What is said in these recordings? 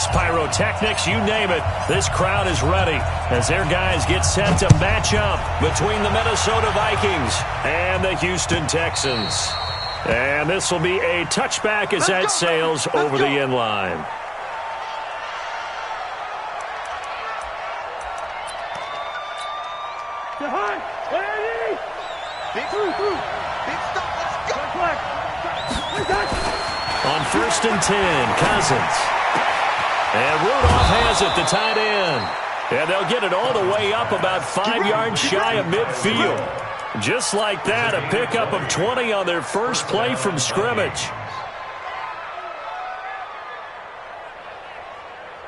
fireworks, pyrotechnics, you name it. This crowd is ready as their guys get set to match up between the Minnesota Vikings and the Houston Texans. And this will be a touchback as that sails over the end line. On 1st and 10, Cousins. And Rudolph has it, the tight end. And they'll get it all the way up about 5 yards shy of midfield. Just like that, a pickup of 20 on their first play from scrimmage.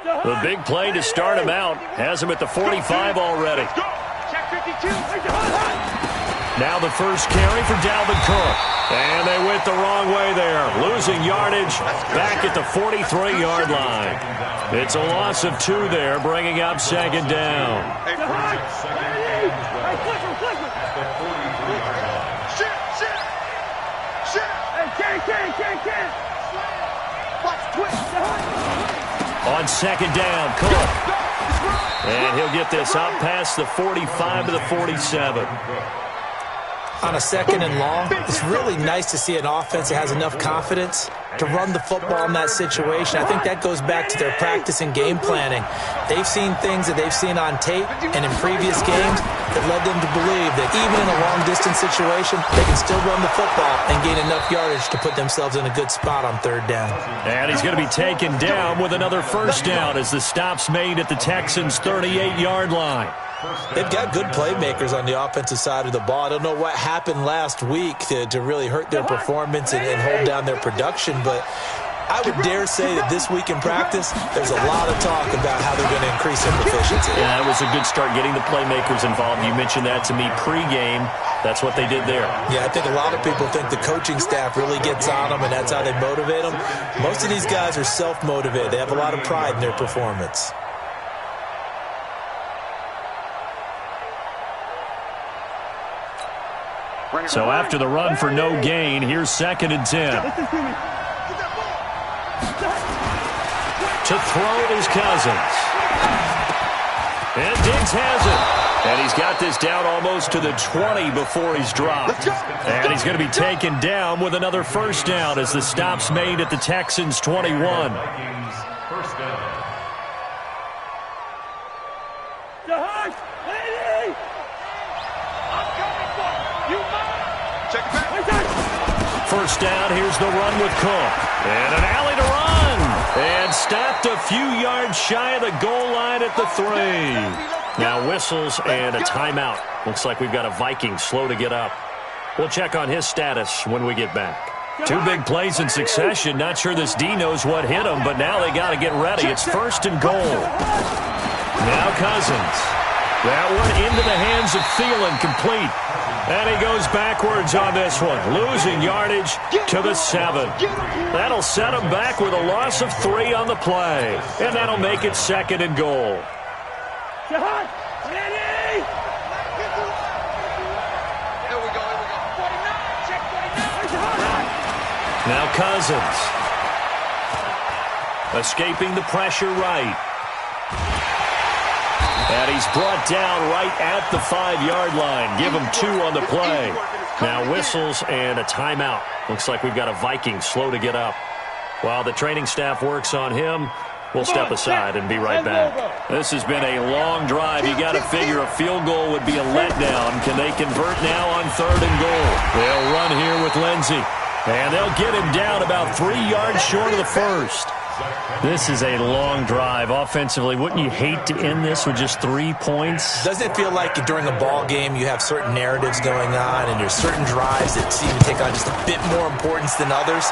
The big play to start him out has him at the 45 already. Now the first carry for Dalvin Cook. And they went the wrong way there, losing yardage back at the 43-yard line. It's a loss of 2 there, bringing up 2nd down. On 2nd down, Cook. And he'll get this up past the 45 to the 47. On a 2nd and long, it's really nice to see an offense that has enough confidence to run the football in that situation. I think that goes back to their practice and game planning. They've seen things that they've seen on tape and in previous games that led them to believe that even in a long-distance situation, they can still run the football and gain enough yardage to put themselves in a good spot on 3rd down. And he's going to be taken down with another 1st down as the stop's made at the Texans' 38-yard line. They've got good playmakers on the offensive side of the ball. I don't know what happened last week to really hurt their performance and hold down their production, but I would dare say that this week in practice, there's a lot of talk about how they're going to increase their proficiency. Yeah, it was a good start getting the playmakers involved. You mentioned that to me pregame. That's what they did there. Yeah, I think a lot of people think the coaching staff really gets on them, and that's how they motivate them. Most of these guys are self-motivated. They have a lot of pride in their performance. So after the run for no gain, here's 2nd and 10. To throw is Cousins. And Diggs has it. And he's got this down almost to the 20 before he's dropped. And he's going to be taken down with another 1st down as the stop's made at the Texans' 21. First down, here's the run with Cook. And an alley to run. And stopped a few yards shy of the goal line at the 3. Now whistles and a timeout. Looks like we've got a Viking slow to get up. We'll check on his status when we get back. 2 big plays in succession. Not sure this D knows what hit him, but now they got to get ready. It's 1st and goal. Now Cousins. That one into the hands of Thielen, complete. And he goes backwards on this one, losing yardage to the 7. That'll set him back with a loss of 3 on the play. And that'll make it 2nd and goal. Now Cousins. Escaping the pressure right. And he's brought down right at the 5-yard line. Give him 2 on the play. Now whistles and a timeout. Looks like we've got a Viking slow to get up. While the training staff works on him, we'll step aside and be right back. This has been a long drive. You got to figure a field goal would be a letdown. Can they convert now on 3rd and goal? They'll run here with Lindsey. And they'll get him down about 3 yards short of the 1st. This is a long drive. Offensively, wouldn't you hate to end this with just 3 points? Doesn't it feel like during a ball game you have certain narratives going on and there's certain drives that seem to take on just a bit more importance than others?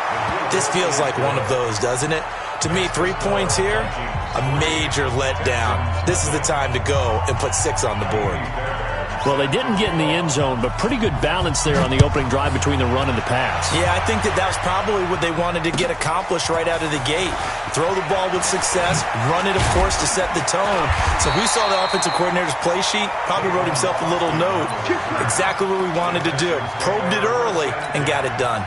This feels like one of those, doesn't it? To me, 3 points here, a major letdown. This is the time to go and put 6 on the board. Well, they didn't get in the end zone, but pretty good balance there on the opening drive between the run and the pass. Yeah, I think that was probably what they wanted to get accomplished right out of the gate. Throw the ball with success, run it, of course, to set the tone. So we saw the offensive coordinator's play sheet, probably wrote himself a little note. Exactly what we wanted to do. Probed it early and got it done.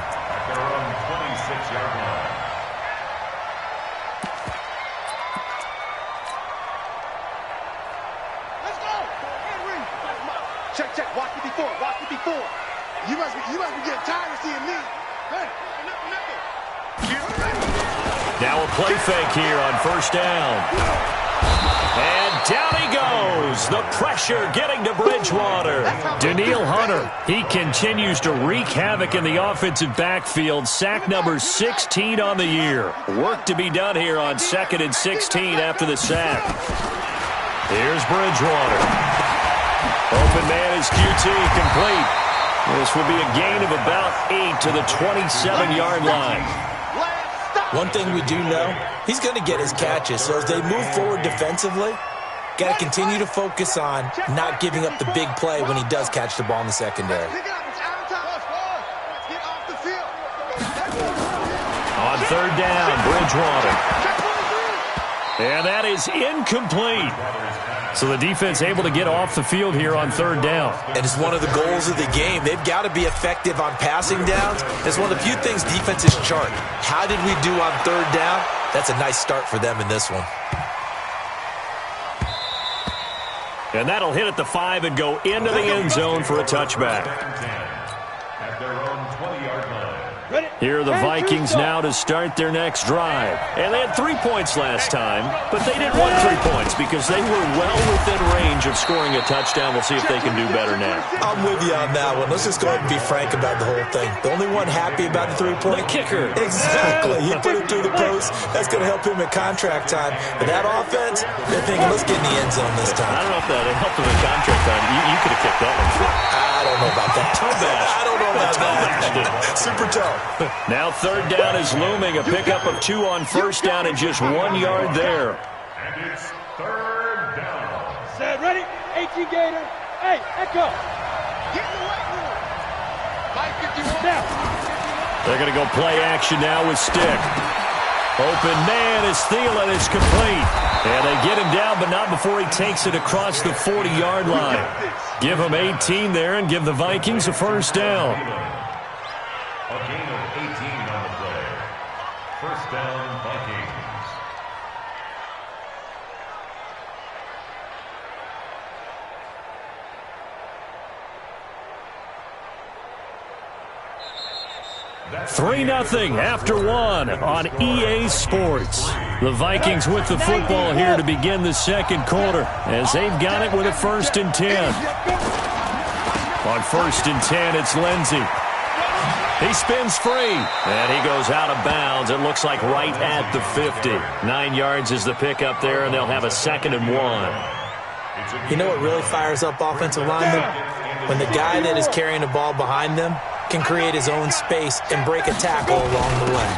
Check, check. Watch me before. Watch me before. You must be getting tired of seeing me. Now a play fake here on first down. And down he goes. The pressure getting to Bridgewater. Danielle Hunter, he continues to wreak havoc in the offensive backfield. Sack number 16 on the year. Work to be done here on 2nd and 16 after the sack. Here's Bridgewater. Open man is QT, complete. This will be a gain of about 8 to the 27-yard line. One thing we do know, he's going to get his catches. So as they move forward defensively, got to continue to focus on not giving up the big play when he does catch the ball in the secondary. On third down, Bridgewater. And that is incomplete. So the defense able to get off the field here on third down. And it's one of the goals of the game. They've got to be effective on passing downs. It's one of the few things defenses chart. How did we do on third down? That's a nice start for them in this one. And that'll hit at the 5 and go into the end zone for a touchback. At their own 20-yard line. Here are the Vikings now to start their next drive. And they had 3 points last time, but they didn't want 3 points because they were well within range of scoring a touchdown. We'll see if they can do better now. I'm with you on that one. Let's just go ahead and be frank about the whole thing. The only one happy about the 3-point? The kicker. Exactly. He put it through the post. That's going to help him at contract time. But that offense, they're thinking, let's get in the end zone this time. I don't know if that helped him at contract time. You could have kicked that one. I don't know about that. Toe bash. I don't know about toe that. Bash. Super toe. Now third down is looming. A pickup of 2 on first down and just 1 yard there. And it's third down. Set, ready? 18 Gator. Hey, Echo. Get in the weight room. 551. Now. They're going to go play action now with Stick. Open man is Thielen. It's complete. And they get him down, but not before he takes it across the 40-yard line. Give him 18 there and give the Vikings a first down. A gain of 18 on the play. First down, Vikings. That's 3-0 after 1 on EA Sports. The Vikings with the football here to begin the second quarter as they've got it with a 1st and 10. On 1st and 10, it's Lindsey. He spins free, and he goes out of bounds. It looks like right at the 50. 9 yards is the pickup there, and they'll have a 2nd and 1. You know what really fires up offensive linemen? When the guy that is carrying the ball behind them can create his own space and break a tackle along the way.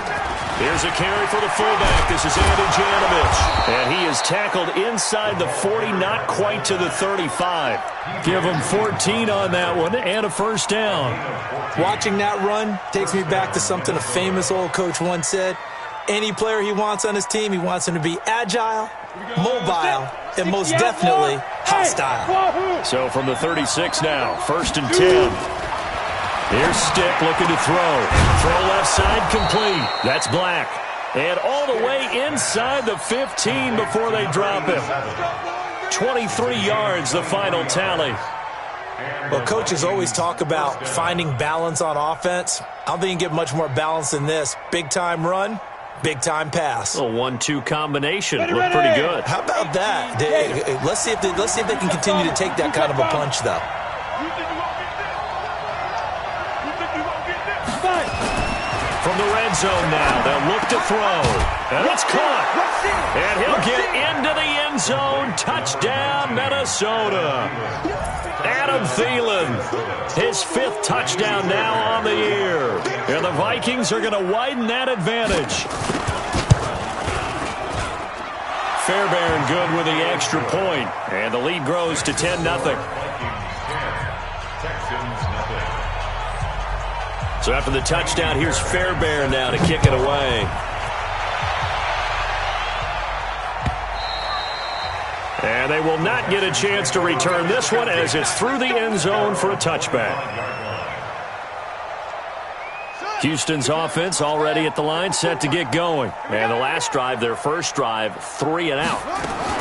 Here's a carry for the fullback. This is Andy Janovich. And he is tackled inside the 40, not quite to the 35. Give him 14 on that one and a first down. Watching that run takes me back to something a famous old coach once said. Any player he wants on his team, he wants him to be agile, mobile, and most definitely hostile. So from the 36 now, 1st and 10. Here's Stick looking to throw. Throw left side complete. That's Black. And all the way inside the 15 before they drop him. 23 yards, the final tally. Well, coaches always talk about finding balance on offense. I don't think you can get much more balance than this. Big-time run, big-time pass. A 1-2 combination. Looked pretty good. How about that? Let's see if they can continue to take that kind of a punch, though. From the red zone now, they'll look to throw. And it's caught. And he'll get into the end zone. Touchdown, Minnesota. Adam Thielen, his 5th touchdown now on the year. And the Vikings are going to widen that advantage. Fairbairn good with the extra point. And the lead grows to 10-0. Texans nothing. So after the touchdown, here's Fairbairn now to kick it away. And they will not get a chance to return this one as it's through the end zone for a touchback. Houston's offense already at the line, set to get going. And the last drive, their first drive, 3 and out.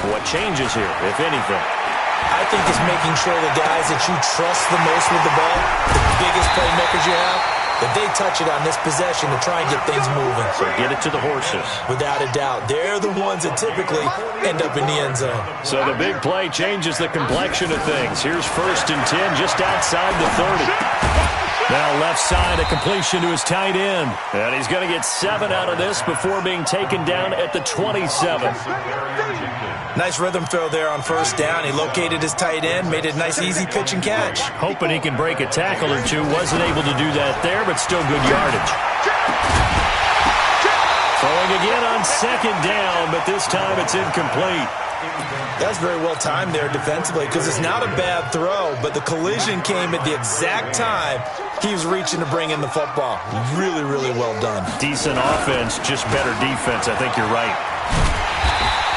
What changes here, if anything? I think it's making sure the guys that you trust the most with the ball, the biggest playmakers you have, that they touch it on this possession to try and get things moving. So get it to the horses. Without a doubt. They're the ones that typically end up in the end zone. So the big play changes the complexion of things. Here's 1st and 10 just outside the 30. Now left side, a completion to his tight end. And he's going to get 7 out of this before being taken down at the 27. Nice rhythm throw there on 1st down. He located his tight end, made it a nice easy pitch and catch. Hoping he can break a tackle or two. Wasn't able to do that there, but still good yardage. Throwing again on 2nd down, but this time it's incomplete. That's very well timed there defensively because it's not a bad throw, but the collision came at the exact time he was reaching to bring in the football. Really, really well done. Decent offense, just better defense. I think you're right.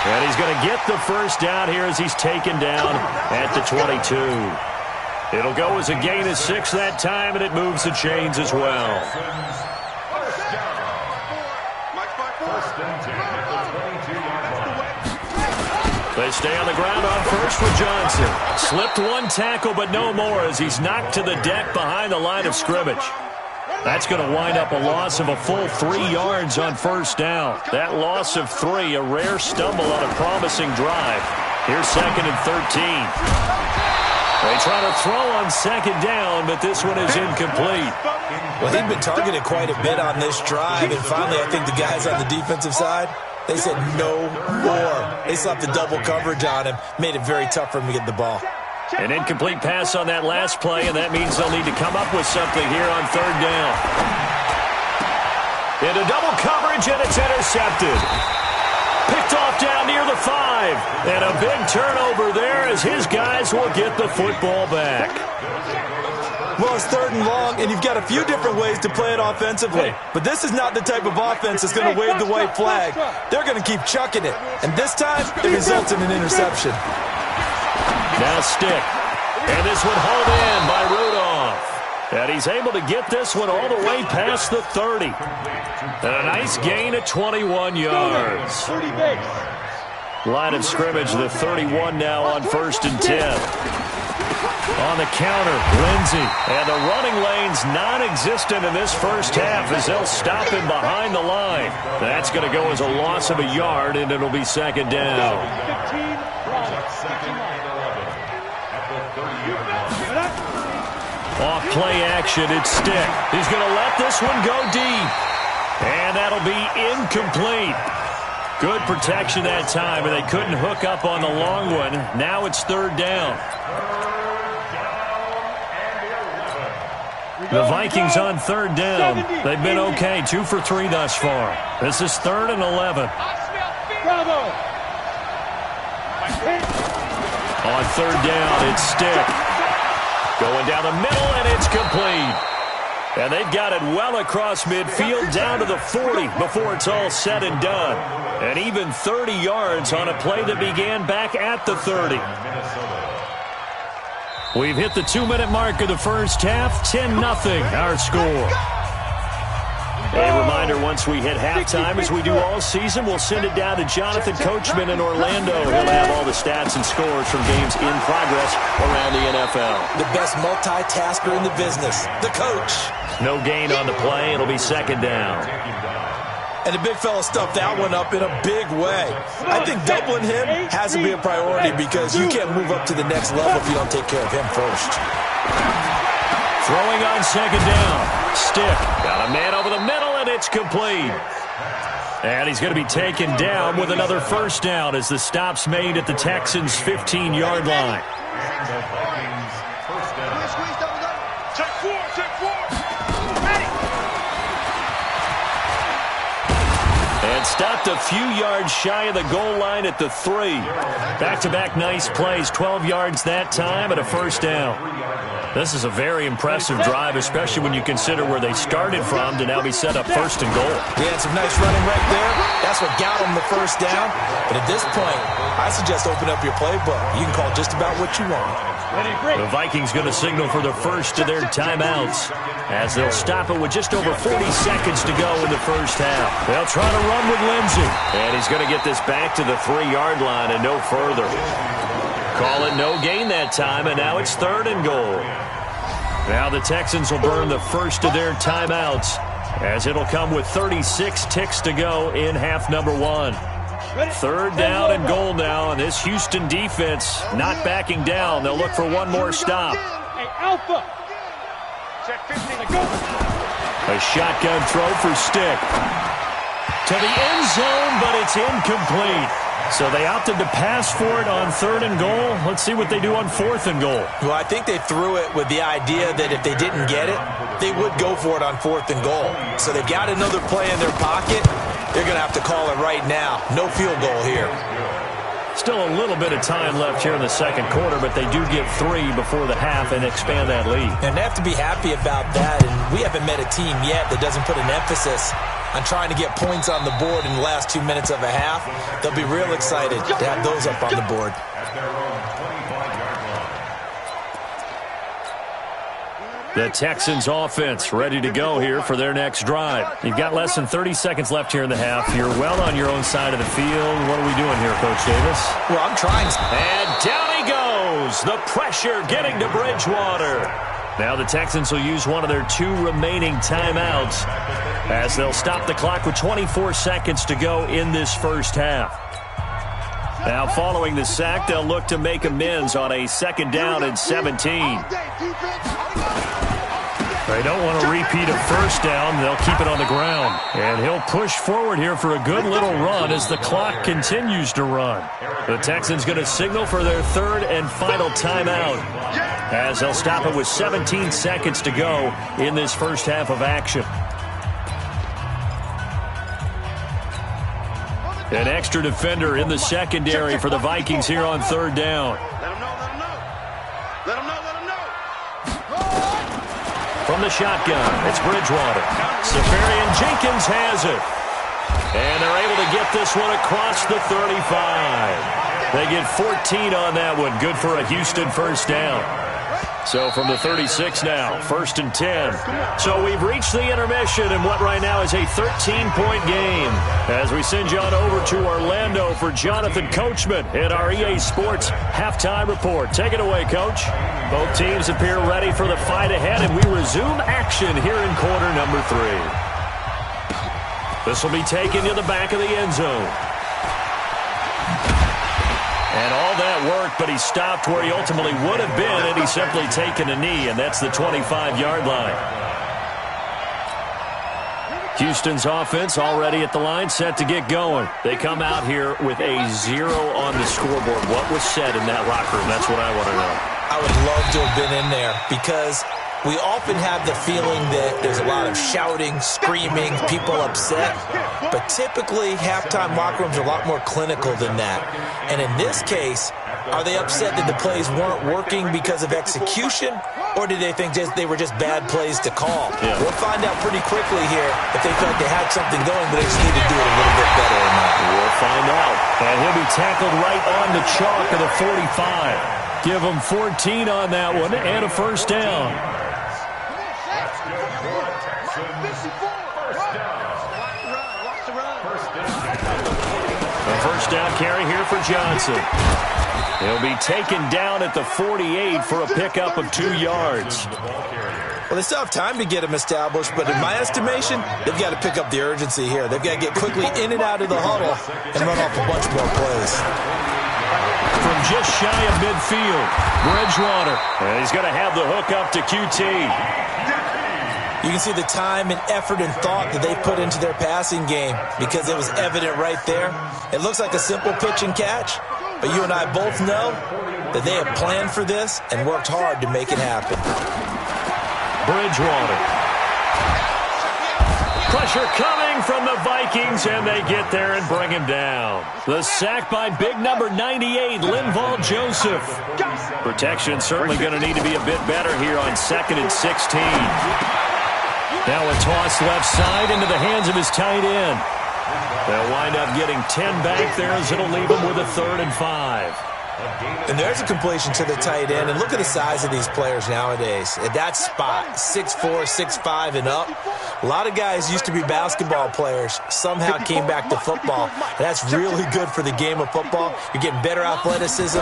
And he's going to get the 1st down here as he's taken down at the 22. It'll go as a gain of 6 that time, and it moves the chains as well. They stay on the ground on 1st with Johnson. Slipped one tackle, but no more as he's knocked to the deck behind the line of scrimmage. That's going to wind up a loss of a full 3 yards on 1st down. That loss of 3, a rare stumble on a promising drive. Here's 2nd and 13. They try to throw on 2nd down, but this one is incomplete. Well, he'd been targeted quite a bit on this drive, and finally I think the guys on the defensive side, they said no more. They slapped the double coverage on him, made it very tough for him to get the ball. An incomplete pass on that last play, and that means they'll need to come up with something here on 3rd down. Into double coverage, and it's intercepted. Picked off down near the 5. And a big turnover there as his guys will get the football back. Well, it's 3rd and long, and you've got a few different ways to play it offensively. But this is not the type of offense that's going to wave the white flag. They're going to keep chucking it. And this time, it results in an interception. Now Stick. And this one hauled in by Rudolph. And he's able to get this one all the way past the 30. And a nice gain of 21 yards. Line of scrimmage, the 31 now on 1st and 10. On the counter, Lindsey. And the running lane's non-existent in this 1st half as they'll stop him behind the line. That's going to go as a loss of a yard, and it'll be 2nd down. Off play action, it's Stick. He's going to let this one go deep. And that'll be incomplete. Good protection that time, and they couldn't hook up on the long one. Now it's 3rd down. The Vikings on 3rd down. They've been okay, 2 for 3 thus far. This is 3rd and 11. On 3rd down, it's Stick. Going down the middle, and it's complete. And they've got it well across midfield down to the 40 before it's all said and done. And even 30 yards on a play that began back at the 30. We've hit the 2-minute mark of the 1st half. 10-0 our score. A reminder, once we hit halftime, as we do all season, we'll send it down to Jonathan Coachman in Orlando. He'll have all the stats and scores from games in progress around the NFL. The best multitasker in the business, the coach. No gain on the play. It'll be 2nd down. And the big fella stuffed that one up in a big way. I think doubling him has to be a priority because you can't move up to the next level if you don't take care of him first. Throwing on 2nd down. Stick. Got a man over the middle, and it's complete. And he's going to be taken down with another 1st down as the stop's made at the Texans' 15-yard line. And stopped a few yards shy of the goal line at the 3. Back-to-back nice plays, 12 yards that time and a 1st down. This is a very impressive drive, especially when you consider where they started from to now be set up 1st and goal. Yeah, some nice running right there. That's what got them the 1st down. But at this point, I suggest open up your playbook. You can call just about what you want. The Vikings going to signal for the first of their timeouts as they'll stop it with just over 40 seconds to go in the 1st half. They'll try to run with Lindsey. And he's going to get this back to the 3-yard line and no further. Call it no gain that time, and now it's 3rd and goal. Now the Texans will burn the first of their timeouts, as it'll come with 36 ticks to go in half number 1. 3rd down and goal now, and this Houston defense not backing down. They'll look for one more stop. Hey, Alpha. Check 15 to go. A shotgun throw for Stick. To the end zone, but it's incomplete. So they opted to pass for it on 3rd and goal. Let's see what they do on 4th and goal. Well, I think they threw it with the idea that if they didn't get it, they would go for it on 4th and goal. So they've got another play in their pocket. They're going to have to call it right now. No field goal here. Still a little bit of time left here in the second quarter, but they do get 3 before the half and expand that lead. And they have to be happy about that. And we haven't met a team yet that doesn't put an emphasis on trying to get points on the board in the last 2 minutes of a half. They'll be real excited to have those up on the board. The Texans offense ready to go here for their next drive. You've got less than 30 seconds left here in the half. You're well on your own side of the field. What are we doing here, Coach Davis? Well, I'm trying. And down he goes. The pressure getting to Bridgewater. Now the Texans will use one of their 2 remaining timeouts as they'll stop the clock with 24 seconds to go in this first half. Now following the sack, they'll look to make amends on a 2nd down and 17. They don't want to repeat a 1st down. They'll keep it on the ground. And he'll push forward here for a good little run as the clock continues to run. The Texans going to signal for their 3rd and final timeout, as they'll stop it with 17 seconds to go in this first half of action. An extra defender in the secondary for the Vikings here on 3rd down. From the shotgun, it's Bridgewater. Safarian Jenkins has it. And they're able to get this one across the 35. They get 14 on that one. Good for a Houston 1st down. So from the 36 now, 1st and 10. So we've reached the intermission in what right now is a 13-point game, as we send you on over to Orlando for Jonathan Coachman in our EA Sports Halftime Report. Take it away, Coach. Both teams appear ready for the fight ahead, and we resume action here in quarter number 3. This will be taken to the back of the end zone. And all that worked, but he stopped where he ultimately would have been, and he's simply taken a knee, and that's the 25-yard line. Houston's offense already at the line, set to get going. They come out here with a 0 on the scoreboard. What was said in that locker room? That's what I want to know. I would love to have been in there, because we often have the feeling that there's a lot of shouting, screaming, people upset. But typically, halftime locker rooms are a lot more clinical than that. And in this case, are they upset that the plays weren't working because of execution? Or did they think they were just bad plays to call? Yeah. We'll find out pretty quickly here if they felt they had something going, but they just need to do it a little bit better or not. We'll find out. And he'll be tackled right on the chalk of the 45. Give him 14 on that one and a 1st down. A 1st down carry here for Johnson. He'll be taken down at the 48 for a pickup of 2 yards. Well, they still have time to get him established, but in my estimation, they've got to pick up the urgency here. They've got to get quickly in and out of the huddle and run off a bunch more plays. From just shy of midfield, Bridgewater. And he's going to have the hook up to QT. You can see the time and effort and thought that they put into their passing game, because it was evident right there. It looks like a simple pitch and catch, but you and I both know that they have planned for this and worked hard to make it happen. Bridgewater. Pressure coming from the Vikings, and they get there and bring him down. The sack by big number 98, Linval Joseph. Protection certainly going to need to be a bit better here on 2nd and 16. Now a toss left side into the hands of his tight end. They'll wind up getting 10 back there, as it'll leave him with a 3rd and 5. And there's a completion to the tight end. And look at the size of these players nowadays. At that spot, 6'4", 6'5", and up. A lot of guys used to be basketball players, somehow came back to football. And that's really good for the game of football. You're getting better athleticism,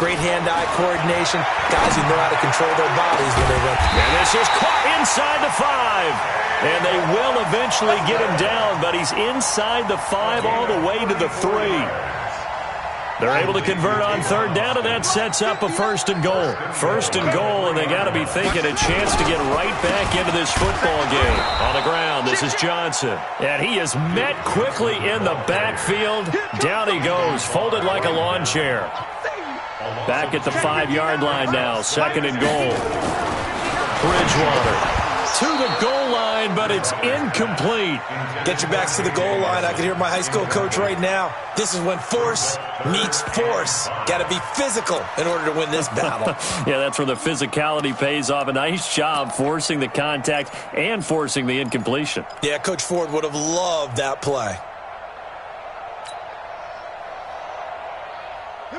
great hand-eye coordination, guys who know how to control their bodies when they run. And this is caught inside the 5. And they will eventually get him down, but he's inside the 5 all the way to the 3. They're able to convert on third down, and that sets up a 1st and goal. 1st and goal, and they got to be thinking a chance to get right back into this football game. On the ground, this is Johnson. And he is met quickly in the backfield. Down he goes, folded like a lawn chair. Back at the 5-yard line now, 2nd and goal. Bridgewater to the goal line, but it's incomplete. Get your backs to the goal line. I can hear my high school coach right now. This is when force meets force. Got to be physical in order to win this battle. Yeah, that's where the physicality pays off. A nice job forcing the contact and forcing the incompletion. Yeah, Coach Ford would have loved that play.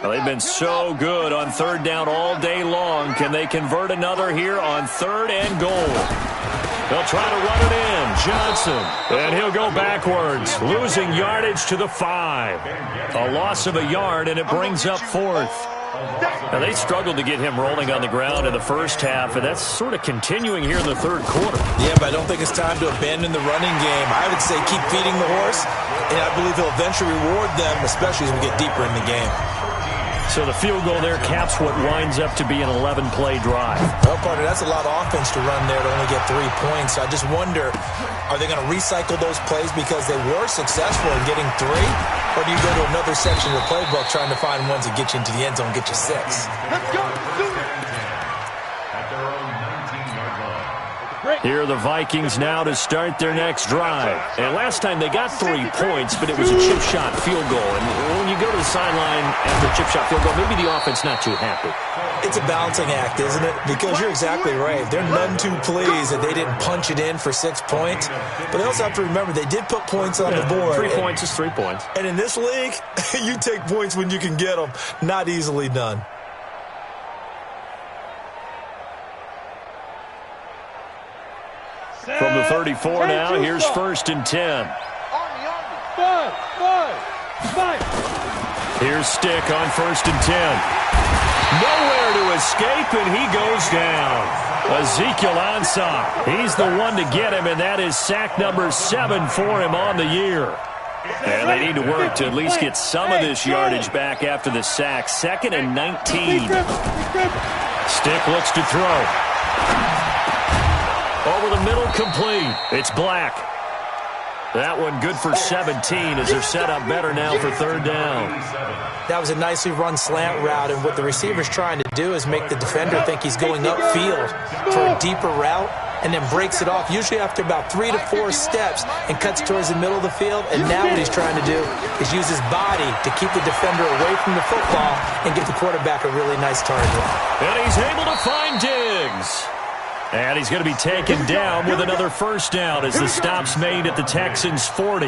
Well, they've been so good on third down all day long. Can they convert another here on 3rd and goal? They'll try to run it in. Johnson. And he'll go backwards, losing yardage to the 5. A loss of a yard, and it brings up 4th. Now, they struggled to get him rolling on the ground in the first half, and that's sort of continuing here in the 3rd quarter. Yeah, but I don't think it's time to abandon the running game. I would say keep feeding the horse, and I believe he'll eventually reward them, especially as we get deeper in the game. So the field goal there caps what winds up to be an 11-play drive. Well, partner, that's a lot of offense to run there to only get 3 points. I just wonder, are they going to recycle those plays because they were successful in getting 3? Or do you go to another section of the playbook trying to find ones that get you into the end zone and get you 6? Let's go. Here are the Vikings now to start their next drive. And last time they got 3 points, but it was a chip shot field goal. And when you go to the sideline after a chip shot field goal, maybe the offense not too happy. It's a balancing act, isn't it? Because you're exactly right. They're none too pleased that they didn't punch it in for 6 points. But they also have to remember they did put points on the board. 3 points is 3 points. And in this league, you take points when you can get them. Not easily done. From the 34 now, here's 1st and 10. Here's Stick on 1st and 10. Nowhere to escape, and he goes down. Ezekiel Ansah, he's the one to get him, and that is sack number 7 for him on the year. And they need to work to at least get some of this yardage back after the sack. 2nd and 19. Stick looks to throw. Over the middle, complete. It's Black. That one good for 17 as they're set up better now for 3rd down. That was a nicely run slant route, and what the receiver's trying to do is make the defender think he's going upfield for a deeper route and then breaks it off, usually after about 3 to 4 steps, and cuts towards the middle of the field. And now what he's trying to do is use his body to keep the defender away from the football and give the quarterback a really nice target. And he's able to find Diggs. And he's going to be taken down with another 1st down as the stop's made at the Texans' 40.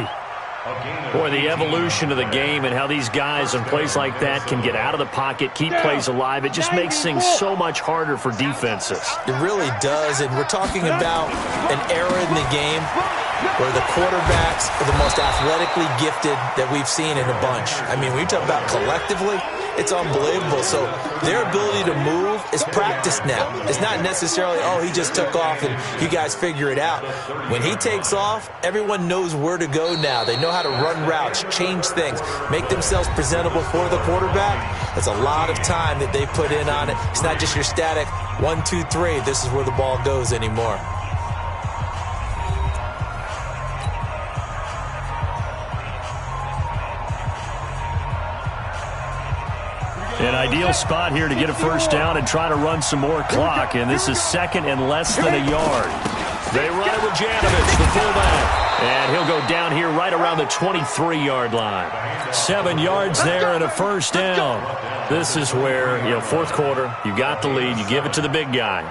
Boy, the evolution of the game and how these guys on plays like that can get out of the pocket, keep plays alive, it just makes things so much harder for defenses. It really does, and we're talking about an era in the game where the quarterbacks are the most athletically gifted that we've seen in a bunch. I mean, when you talk about collectively, it's unbelievable. So their ability to move is practiced now. It's not necessarily, oh, he just took off and you guys figure it out. When he takes off, everyone knows where to go now. They know how to run routes, change things, make themselves presentable for the quarterback. That's a lot of time that they put in on it. It's not just your static 1, 2, 3, this is where the ball goes anymore. An ideal spot here to get a 1st down and try to run some more clock, and this is 2nd and less than a yard. They run it with Janovich, the fullback, and he'll go down here right around the 23-yard line. 7 yards there and a 1st down. This is where, 4th quarter, you got the lead, you give it to the big guy.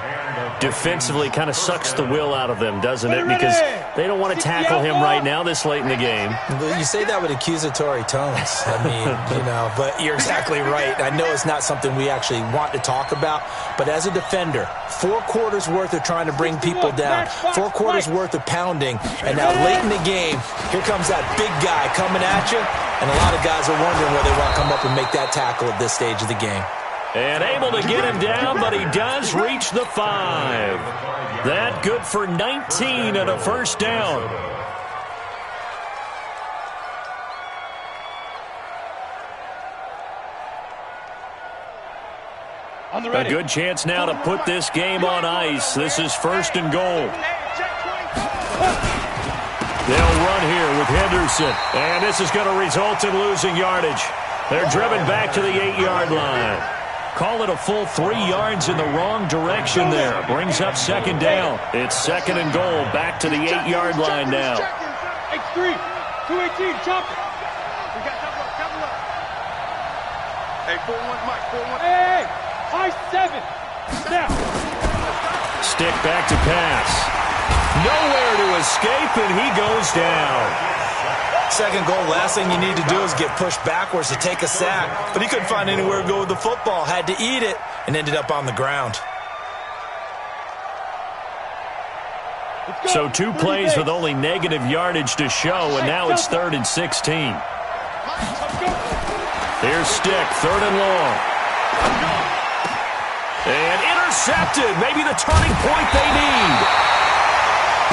Defensively kind of sucks the will out of them, doesn't it? Because They don't want to tackle him right now this late in the game. You say that with accusatory tones. I mean, but you're exactly right. I know it's not something we actually want to talk about, but as a defender, 4 quarters worth of trying to bring people down, 4 quarters worth of pounding, and now late in the game, here comes that big guy coming at you, and a lot of guys are wondering whether they want to come up and make that tackle at this stage of the game. And able to get him down, but he does reach the 5. That good for 19 and a first down. A good chance now to put this game on ice. This is first and goal. They'll run here with Henderson, and this is going to result in losing yardage. They're driven back to the 8-yard line. Call it a full 3 yards in the wrong direction there. Brings up second down. It's second and goal, back to the 8-yard line now. X3, 218, jump it. We got double up. Hey, 4-1, Mike, 4-1. Hey, high 7. Now. Stick back to pass. Nowhere to escape, and he goes down. Second goal, last thing you need to do is get pushed backwards to take a sack. But he couldn't find anywhere to go with the football. Had to eat it and ended up on the ground. So 2 plays with only negative yardage to show, and now it's 3rd and 16. Here's Stick, 3rd and long. And intercepted. Maybe the turning point they need.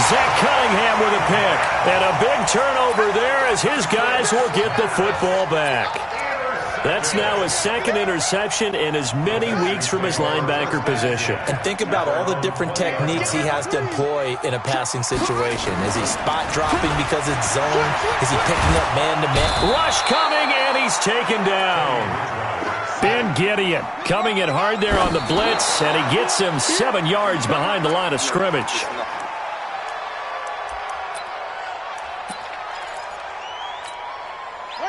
Zach Cunningham with a pick. And a big turnover there as his guys will get the football back. That's now his 2nd interception in as many weeks from his linebacker position. And think about all the different techniques he has to employ in a passing situation. Is he spot dropping because it's zone? Is he picking up man-to-man? Rush coming, and he's taken down. Ben Gideon coming in hard there on the blitz, and he gets him 7 yards behind the line of scrimmage.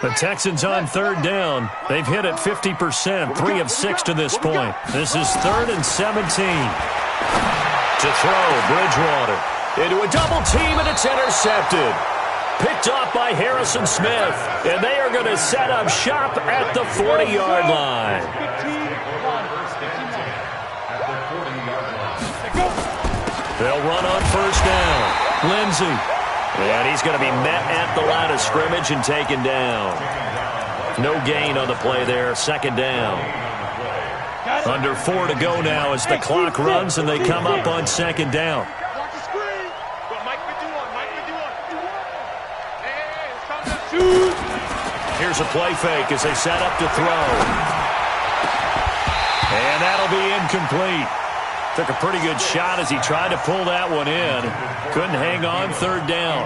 The Texans on 3rd down. They've hit it 50%, 3 of 6 to this point. This is 3rd and 17. To throw, Bridgewater. Into a double team, and it's intercepted. Picked off by Harrison Smith, and they are going to set up shop at the 40-yard line. They'll run on first down. Lindsey. And he's going to be met at the line of scrimmage and taken down. No gain on the play there, 2nd down. Under 4 to go now as the clock runs and they come up on 2nd down. Here's a play fake as they set up to throw. And that'll be incomplete. Took a pretty good shot as he tried to pull that one in. Couldn't hang on, 3rd down.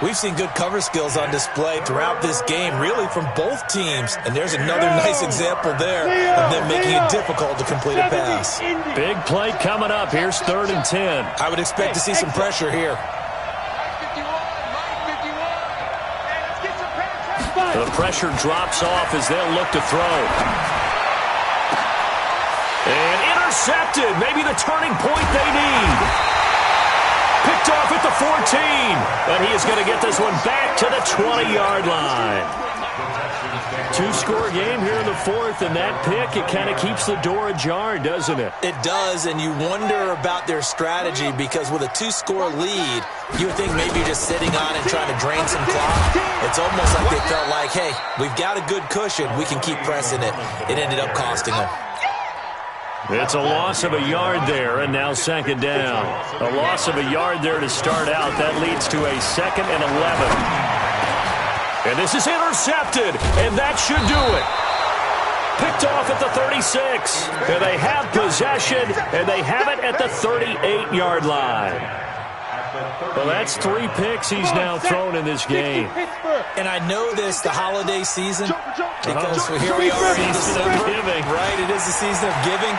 We've seen good cover skills on display throughout this game, really from both teams. And there's another nice example there of them making it difficult to complete a pass. Big play coming up. Here's 3rd and 10. I would expect to see some pressure here. The pressure drops off as they'll look to throw. And intercepted. Maybe the turning point they need. Picked off at the 14. And he is going to get this one back to the 20-yard line. 2-score game here in the 4th, and that pick, it kind of keeps the door ajar, doesn't it? It does, and you wonder about their strategy because with a 2-score lead, you would think maybe you're just sitting on it trying to drain some clock. It's almost like they felt like, hey, we've got a good cushion. We can keep pressing it. It ended up costing them. It's a loss of a yard there, and now 2nd down. A loss of a yard there to start out. That leads to a 2nd and 11. And this is intercepted, and that should do it. Picked off at the 36. And they have possession, and they have it at the 38-yard line. Well, that's 3 picks he's now thrown in this game. And I know this, the holiday season, because here we are in December. Right, it is the season of giving.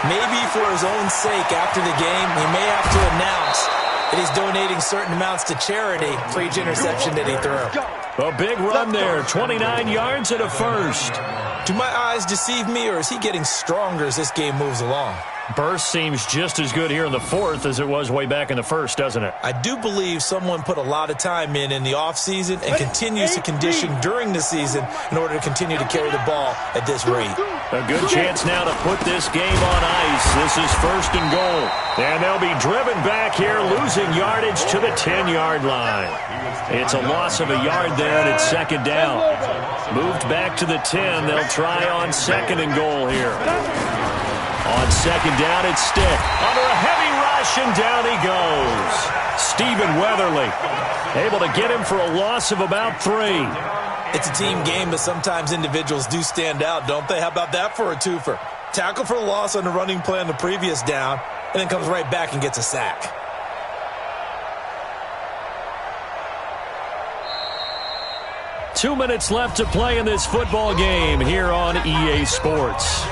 Maybe for his own sake, after the game, he may have to announce that he's donating certain amounts to charity for each interception that he threw. A big run there, 29 yards and a first. Do my eyes deceive me, or is he getting stronger as this game moves along? Burst seems just as good here in the fourth as it was way back in the first, doesn't it? I do believe someone put a lot of time in the offseason and continues to condition during the season in order to continue to carry the ball at this rate. A good chance now to put this game on ice. This is first and goal. And they'll be driven back here, losing yardage to the 10-yard line. It's a loss of a yard there, and it's second down. Moved back to the 10. They'll try on second and goal here. On second down, it's Stick. Under a heavy rush, and down he goes. Stephen Weatherly able to get him for a loss of about 3. It's a team game, but sometimes individuals do stand out, don't they? How about that for a twofer? Tackle for a loss on the running play on the previous down, and then comes right back and gets a sack. Two minutes left to play in this football game here on EA Sports.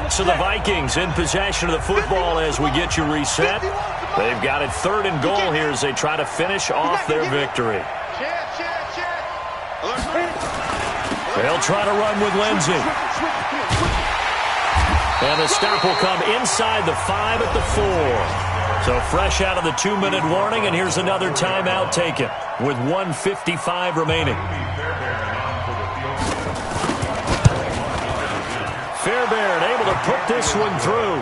So the Vikings in possession of the football as we get you reset. They've got it third and goal here as they try to finish off their victory. They'll try to run with Lindsey. And the stop will come inside the 5 at the 4. So fresh out of the 2-minute warning, and here's another timeout taken with 1:55 remaining. Fairbairn able to put this one through.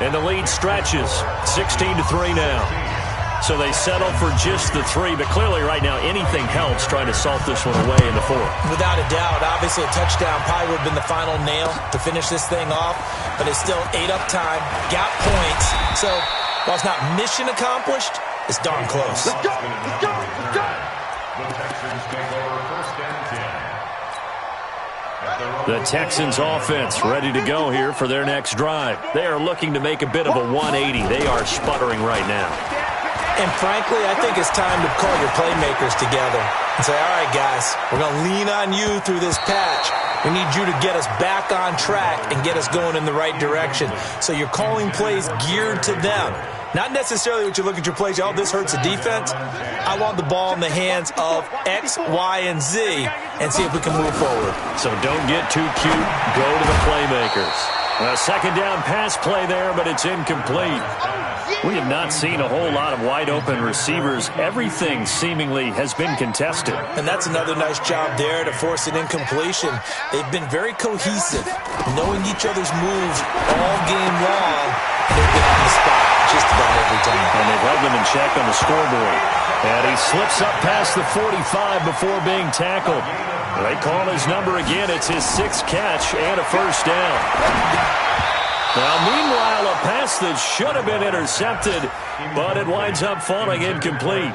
And the lead stretches 16-3 now. So they settle for just the 3, but clearly right now anything helps trying to salt this one away in the 4th. Without a doubt, obviously a touchdown probably would have been the final nail to finish this thing off, but it's still ate up time, got points. So while it's not mission accomplished, it's darn close. Let's go! Let's go! Let's go! The Texans take over first and 10. The Texans offense ready to go here for their next drive. They are looking to make a bit of a 180. They are sputtering right now. And frankly, I think it's time to call your playmakers together and say, all right, guys, we're going to lean on you through this patch. We need you to get us back on track and get us going in the right direction. So you're calling plays geared to them. Not necessarily what you look at your plays, oh, this hurts the defense. I want the ball in the hands of X, Y, and Z and see if we can move forward. So don't get too cute. Go to the playmakers. A second down pass play there, but it's incomplete. We have not seen a whole lot of wide-open receivers. Everything seemingly has been contested. And that's another nice job there to force an incompletion. They've been very cohesive, knowing each other's moves all game long. They've been on the spot just about every time. And they've held them in check on the scoreboard. And he slips up past the 45 before being tackled. They call his number again. It's his 6th catch and a first down. Now, meanwhile, a pass that should have been intercepted, but it winds up falling incomplete.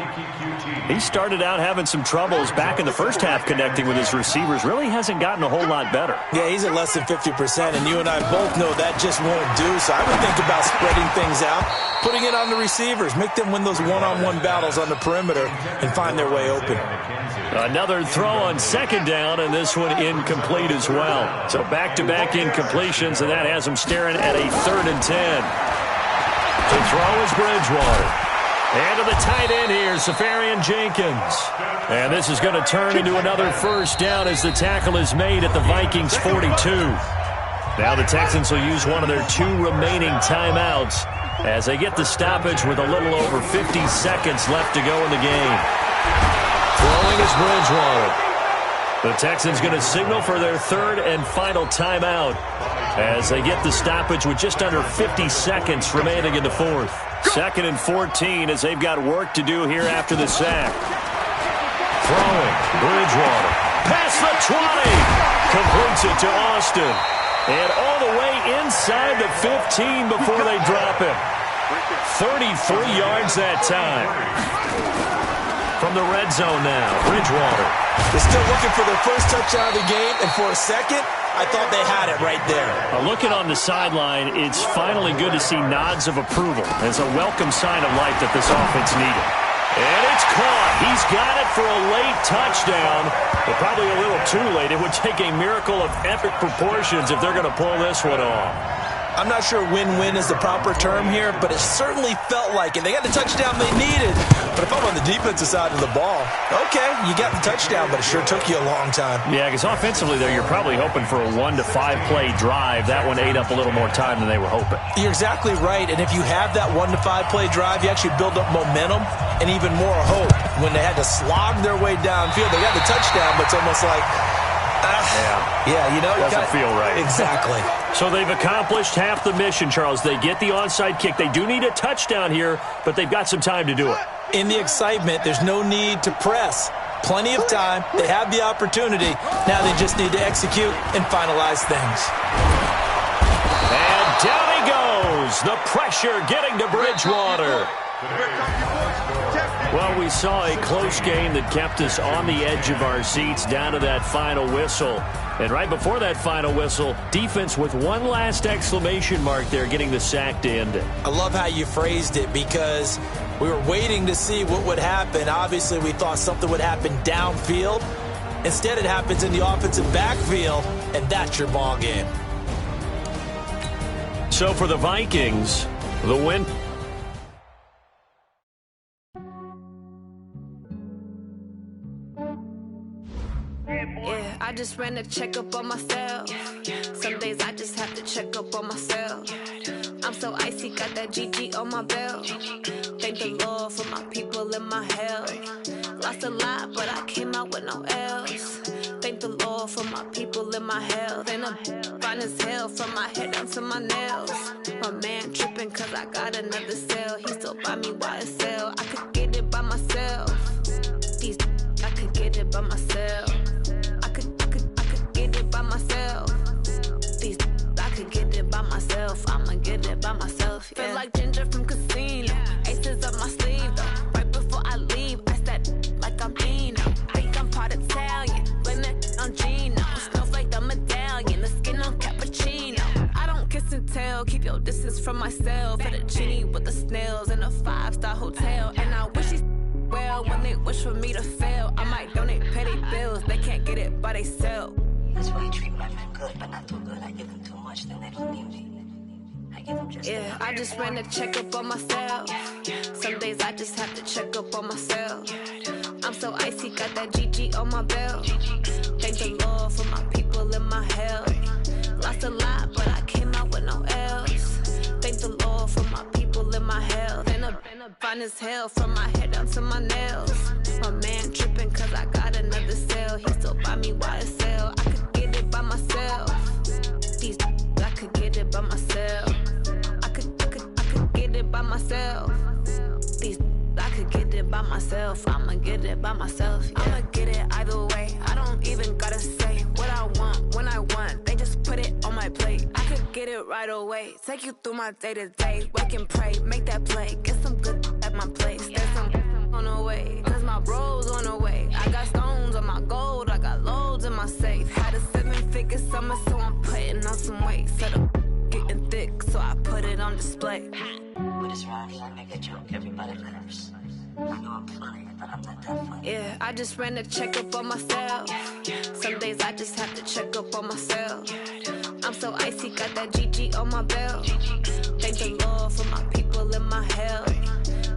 He started out having some troubles back in the first half connecting with his receivers. Really hasn't gotten a whole lot better. Yeah, he's at less than 50%, and you and I both know that just won't do. So I would think about spreading things out, putting it on the receivers, make them win those one-on-one battles on the perimeter and find their way open. Another throw on second down, and this one incomplete as well. So back-to-back incompletions, and that has him staring at a 3rd and 10. To throw is Bridgewater. And to the tight end here, Safarian Jenkins. And this is going to turn into another first down as the tackle is made at the Vikings 42. Now the Texans will use one of their 2 remaining timeouts as they get the stoppage with a little over 50 seconds left to go in the game. Throwing is Bridgewater. The Texans going to signal for their 3rd and final timeout as they get the stoppage with just under 50 seconds remaining in the 4th. 2nd and 14 as they've got work to do here after the sack. Throwing, Bridgewater. Past the 20. Completes it to Austin. And all the way inside the 15 before they drop him. 33 yards that time. From the red zone now, Bridgewater. They're still looking for their first touchdown of the game, and for a second, I thought they had it right there. Looking on the sideline, it's finally good to see nods of approval as a welcome sign of life that this offense needed. And it's caught. He's got it for a late touchdown, but probably a little too late. It would take a miracle of epic proportions if they're going to pull this one off. I'm not sure win-win is the proper term here, but it certainly felt like it. They got the touchdown they needed, But if I'm on the defensive side of the ball, okay, you got the touchdown, but it sure took you a long time. Yeah, because offensively, there, you're probably hoping for a 1 to 5 play drive. That one ate up a little more time than they were hoping. You're exactly right, and if you have that 1 to 5 play drive, you actually build up momentum and even more hope. When they had to slog their way downfield, they got the touchdown, but it's almost like, doesn't feel right. Exactly. So they've accomplished half the mission, Charles. They get the onside kick. They do need a touchdown here, but they've got some time to do it. In the excitement, there's no need to press. Plenty of time. They have the opportunity. Now they just need to execute and finalize things. And down he goes. The pressure getting to Bridgewater. Well, we saw a close game that kept us on the edge of our seats down to that final whistle. And right before that final whistle, defense with one last exclamation mark there, getting the sack to end it. I love how you phrased it, because we were waiting to see what would happen. Obviously, we thought something would happen downfield. Instead, it happens in the offensive backfield, and that's your ball game. So for the Vikings, the win. Yeah, I just ran a checkup on myself. Some days I just have to check up on myself. I'm so icy, got that GG on my belt. Thank the Lord for my people and my health. Lost a lot, but I came out with no else. Thank the Lord for my people and my health. And I'm fine as hell from my head down to my nails. My man tripping cause I got another cell. He still buy me YSL. I could get it by myself. I could get it by myself. I could get it by myself. I could get it by myself. I'ma get it by myself. Yeah. Feel like Ginger from Casino. Aces up my sleeve though. Right before I leave, I said like I'm Dino. Think I'm part Italian. Blame that on Gino. Snowflake the medallion. The skin on cappuccino. I don't kiss and tell. Keep your distance from myself. At a genie with the snails in a 5-star hotel. And I wish he's well when they wish for me to fail. I might donate petty bills. They can't get it by they sell. That's why you treat my men good, but not too good. I give them too much, then they don't need me. I give them just yeah, I just ran a checkup on myself. Some days I just have to check up on myself. I'm so icy, got that GG on my belt. Thank the Lord for my people and my health. Lost a lot, but I came out with no else. Thank the Lord for my people and my health. And I'm fine as hell from my head down to my nails. My man tripping cause I got another cell. He still buy me YSL. I could get it by myself. I could get it by myself. I could get it by myself. I could get it by myself. I'ma get it by myself. Yeah. I'ma get it either way. I don't even gotta say what I want when I want. They just put it on my plate. I could get it right away. Take you through my day to day. Wake and pray, make that play. Get some good at my place. There's some on the way, cause my bro's on the way. I got stones on my gold. I got loads in my safe. Had a 7-figure summer, so I'm putting on some weight. Set up getting thick, so I put it on display. But it's around here, I make a joke, everybody laughs. I know I'm funny, but I'm not that funny. Yeah, I just ran a checkup on myself. Some days I just have to check up on myself. I'm so icy, got that GG on my belt. Thank the Lord for my people and my health.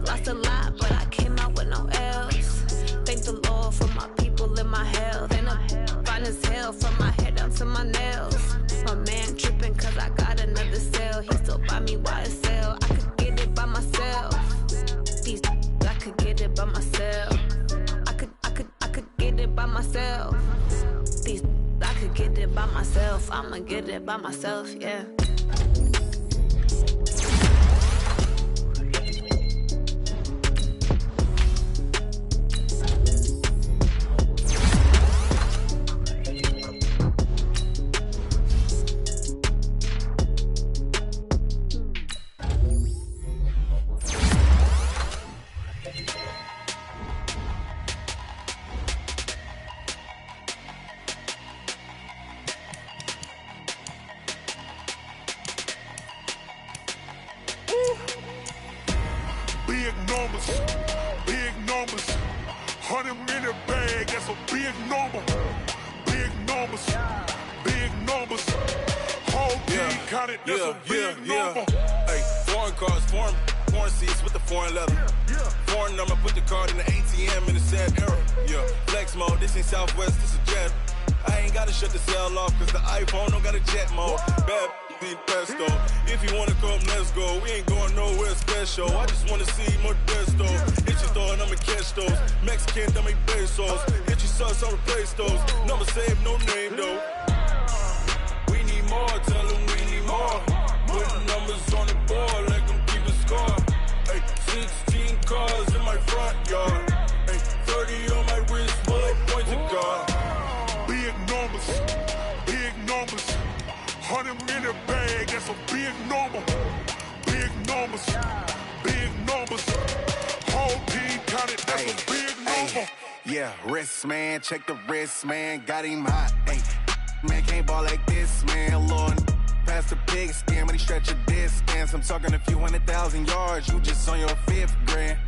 Lost a lot, but I came out with no else. Thank the Lord for my people and my health. And I'm fine as hell from my head down to my nails. My man tripping cause I got another cell. He still buy me YSL. I could get it by myself. I could get it by myself. I could get it by myself. I could get it by myself. I'ma get it by myself, yeah. Big numbers, 100 in the bag, that's a big number. Big numbers, whole team counted, that's a big number. Hey, foreign cars for me. porn seats with the foreign leather. Foreign number, put the card in the ATM in the sad era. Yeah, flex mode, this ain't Southwest, this is jet. I ain't gotta shut the cell off, cause the iPhone don't got a jet mode. Bad be pesto. If you wanna come, let's go. We ain't going nowhere special. I just wanna see Modesto. Hit your store and I'ma catch those. Mexican, dame pesos. Hit your sauce, I'll replace those. Number saved, no name though. We need more, tell them we need more. Putting numbers on the board, let them keep a score. Ay, 16 cars in my front yard. Ay, 30 on my wrist, bullet points to God. Big numbers, big numbers. 100 in the bag, that's a big number. Big numbers, big numbers. Whole team counted, that's a big number. Yeah, wrist man, check the wrist man, got him hot. Ay, man can't ball like this, man. Lord, past the pig skin, but he stretch a distance. I'm talking a few 100,000 yards, you just on your 5th grand.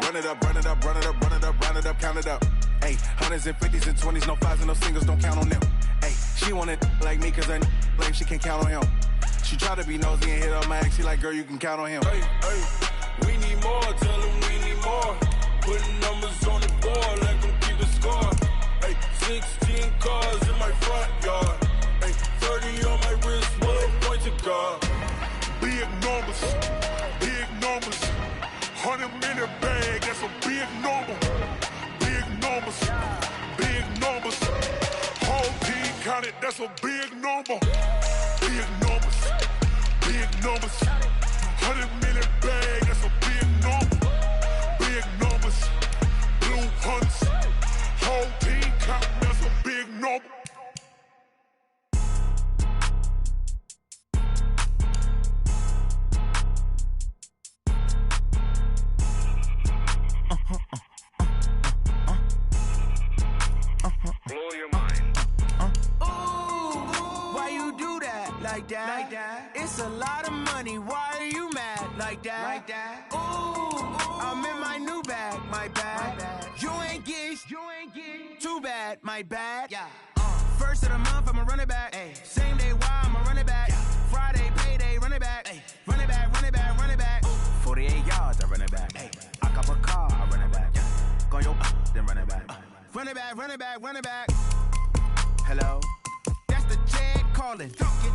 Run it up, run it up, run it up, run it up, run it up, count it up. Ay, hundreds and 50s and 20s, no 5s and no singles, don't count on them. Ay, she want it like me, cause her like she can't count on him. She try to be nosy and hit up my ex, she like, girl, you can count on him. Ay, ay, we need more, tell them we need more. Putting numbers on the board, let them keep the score. Ay, 16 cars in my front yard. Ay, 30 on my wrist, bullet point to God. Big numbers, big numbers. 100 in the bag, that's a big number. Big numbers, big numbers. Whole team counted, that's a big number. Big numbers, big numbers. 100 in the bag, that's a big number. Big numbers, blue hunts. Whole team counting, that's a big number. Blow your mind. Why you do that? Like that? Like that? It's a lot of money. Why are you mad? Like that? Like that? Ooh, I'm in my new bag. My bad. You ain't get. Too bad. My bad. Yeah. First of the month, I'ma run it back. Ay. Same day, why I'ma run it back. Friday, payday, run it back. Ay. Run it back, run it back, run it back. 48 yards, I run it back. Ay. I cop a car, I run it back. Go your then run it back. Run it back, run it back, run it back. Hello? That's the jag calling.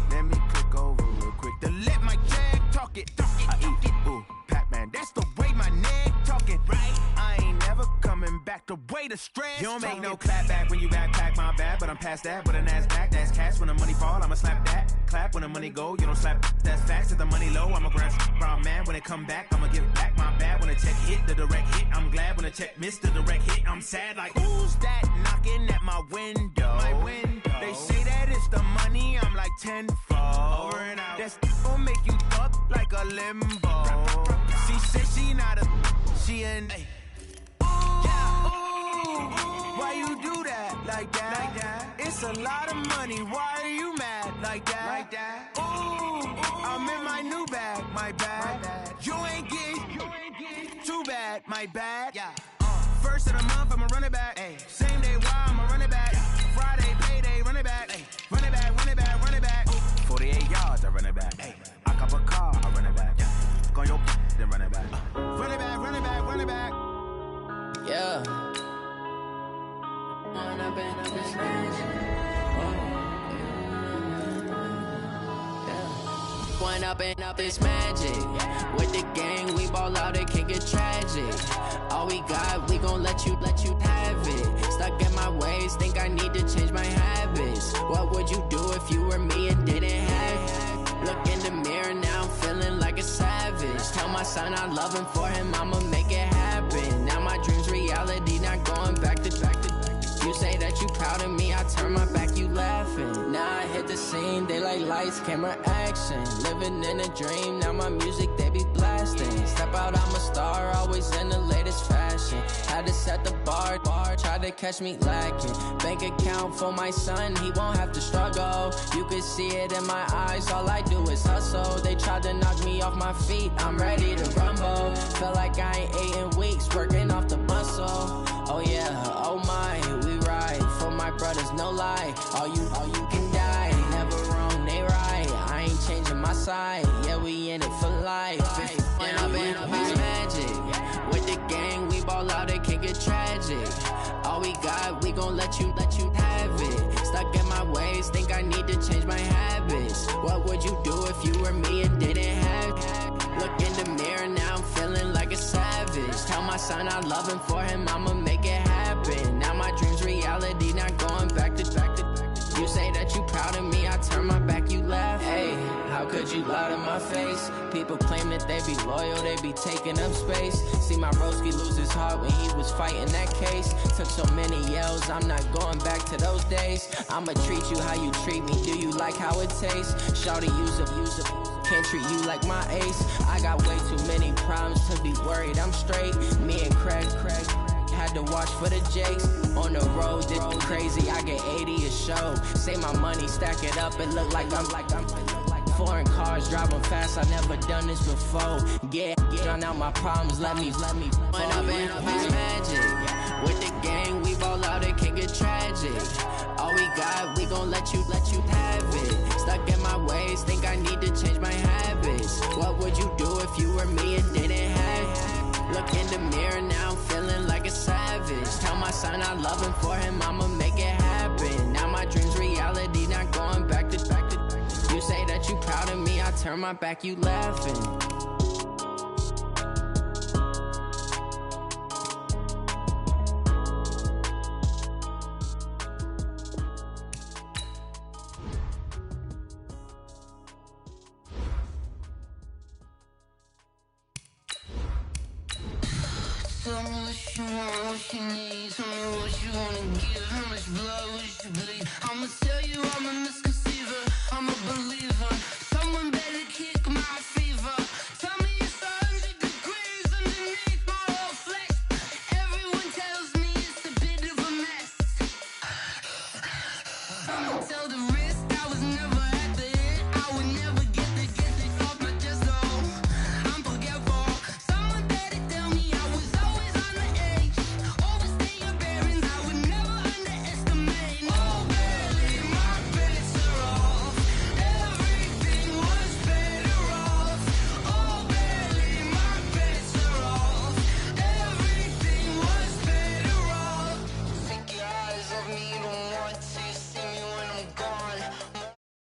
Let me click over real quick to let my jag talk it. I eat it, ooh, Pac-Man. That's the way my neck talking. Right? I ain't never coming back the way the stress. You don't make no clap back when you backpack my bad, but I'm past that. But a NASDAQ, that's cash. When the money fall, I'ma slap that. Clap when the money go, you don't slap. That's facts. If the money low, I'ma grab brown man. When it come back, I'ma give back my bad. When the check hit, the direct hit. I'm glad when the check missed the direct hit. I'm sad like, who's that knocking at my window? My window. They say that it's the money, I'm like tenfold. Over and out. That's gon' make you up like a limbo. She said she not a, she an. Why you do that? Like that? Like that? It's a lot of money. Why are you mad? Like that? Like that? Ooh, I'm in my new bag. My bad. You ain't get. Too bad. My bad. Yeah. First of the month, I'ma run it back. Ay. Same day, why I'ma run it back. Friday, payday, run it back. Ay. Run it back, run it back, run it back. 48 yards, I run it back. Ay. I cop a car, I run it back. Go your then run it back. Run it back, run it back, run it back. Yeah. One up and up is magic. With the gang, we ball out, it can get tragic. All we got, we gon' let you have it. Stuck in my ways, think I need to change my habits. What would you do if you were me and didn't have it? Look in the mirror now, I'm feeling like a savage. Tell my son I love him, for him I'ma make it happen. Now my dream's reality, not going back to. You say that you proud of me, I turn my back, you laughing. Now I hit the scene, they like lights, camera, action. Living in a dream, now my music, they be blasting. Step out, I'm a star, always in the latest fashion. Had to set the bar, try to catch me lacking. Bank account for my son, he won't have to struggle. You can see it in my eyes, all I do is hustle. They tried to knock me off my feet, I'm ready to rumble. Feel like I ain't ate in weeks, working off the muscle. Oh yeah, oh my, we ride for my brothers, no lie. All you can die, never wrong, they right. I ain't changing my side, yeah, we in it for life. got, we gon' let you have it. Stuck in my ways, think I need to change my habits. What would you do if you were me and didn't have it? Look in the mirror, now I'm feeling like a savage. Tell my son I love him, for him I'ma make it happen. Now my dream's reality, not going back to. You say that you proud of me, I turn my back, you laugh. Hey, how could you lie to my face? People claim that they be loyal, they be taking up space. See my broski lose his heart when he was fighting that case. Took so many yells, I'm not going back to those days. I'ma treat you how you treat me, do you like how it tastes? Shawty, use up, can't treat you like my ace. I got way too many problems to be worried, I'm straight. Me and Craig had to watch for the Jakes. On the road, this crazy, I get 80 a show. Say my money, stack it up, it look like I'm foreign cars, driving fast, I never done this before. Yeah, drown out my problems, let me When I've been up is magic. With the gang, we ball out, it can get tragic. All we got, we gon' let you have it. Stuck in my ways, think I need to change my habits. What would you do if you were me and didn't have it? Look in the mirror, now I'm feeling like a savage. Tell my son I love him, for him I'ma make it happen. Now my dream's reality, not going back to. You say that you proud of me, I turn my back, you laughing. Tell me what you want, what you need. Tell me what you wanna give. How much blood would you bleed? I'ma tell you I'm a misconceiver. I'm a believer. Someone better kick my fever. Tell me it's 100 degrees underneath my whole flesh. Everyone tells me it's a bit of a mess. I'ma tell